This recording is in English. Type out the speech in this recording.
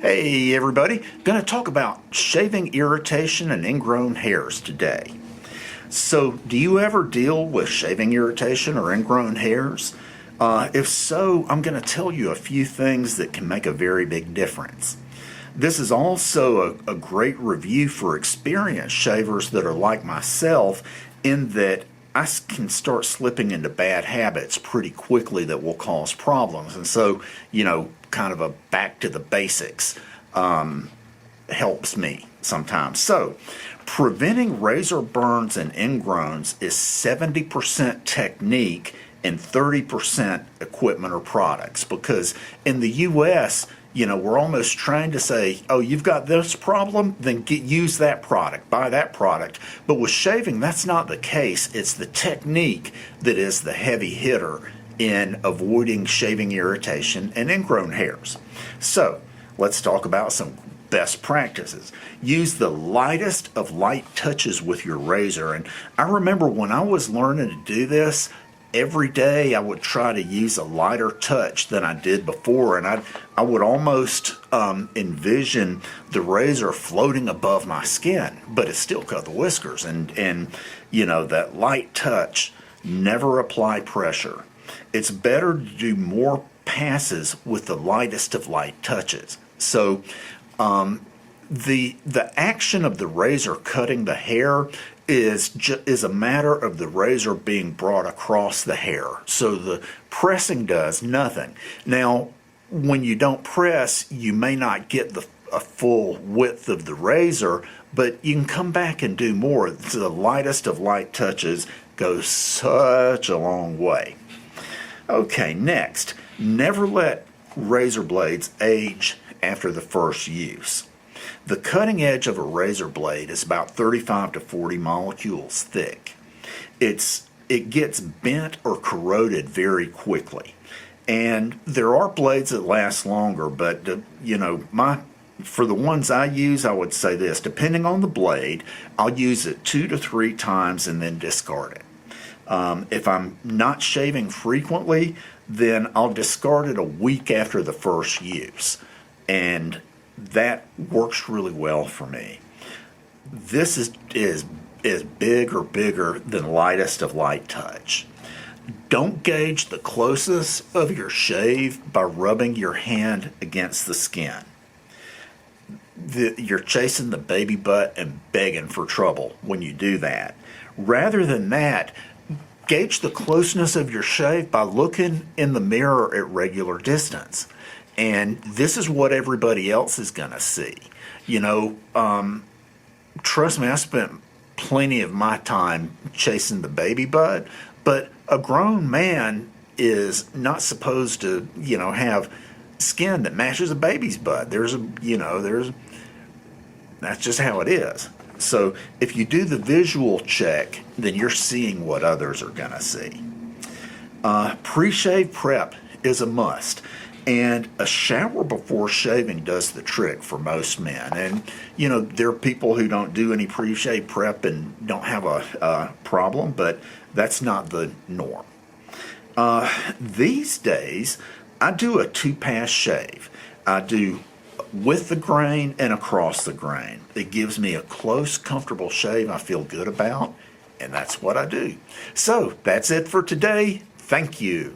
Hey everybody, going to talk about shaving irritation and ingrown hairs today. So, do you ever deal with shaving irritation or ingrown hairs? If so, I'm going to tell you a few things that can make a very big difference. This is also a great review for experienced shavers that are like myself, in that I can start slipping into bad habits pretty quickly that will cause problems. And so, kind of a back to the basics helps me sometimes. So, preventing razor burns and ingrowns is 70% technique and 30% equipment or products, because in the US, we're almost trying to say, oh, you've got this problem, then use that product, buy that product. But with shaving, that's not the case. It's the technique that is the heavy hitter in avoiding shaving irritation and ingrown hairs. So let's talk about some best practices. Use the lightest of light touches with your razor. And I remember when I was learning to do this, every day I would try to use a lighter touch than I did before, and I would almost envision the razor floating above my skin, but it still cut the whiskers. And that light touch, never apply pressure. It's better to do more passes with the lightest of light touches. So the action of the razor cutting the hair is a matter of the razor being brought across the hair. So the pressing does nothing. Now, when you don't press, you may not get a full width of the razor, but you can come back and do more. So the lightest of light touches goes such a long way. Okay, next, never let razor blades age after the first use. The cutting edge of a razor blade is about 35 to 40 molecules thick. It gets bent or corroded very quickly. And there are blades that last longer, but for the ones I use, I would say this: depending on the blade, I'll use it 2 to 3 times and then discard it. If I'm not shaving frequently, then I'll discard it a week after the first use. And that works really well for me. This is big or bigger than lightest of light touch. Don't gauge the closeness of your shave by rubbing your hand against the skin. You're chasing the baby butt and begging for trouble when you do that. Rather than that, gauge the closeness of your shave by looking in the mirror at regular distance. And this is what everybody else is going to see. Trust me, I spent plenty of my time chasing the baby butt, but a grown man is not supposed to, have skin that matches a baby's butt. That's just how it is. So if you do the visual check, then you're seeing what others are going to see. Pre-shave prep is a must. And a shower before shaving does the trick for most men. And, there are people who don't do any pre-shave prep and don't have a problem, but that's not the norm. These days, I do a 2-pass shave. I do with the grain and across the grain. It gives me a close, comfortable shave I feel good about, and that's what I do. So, that's it for today. Thank you.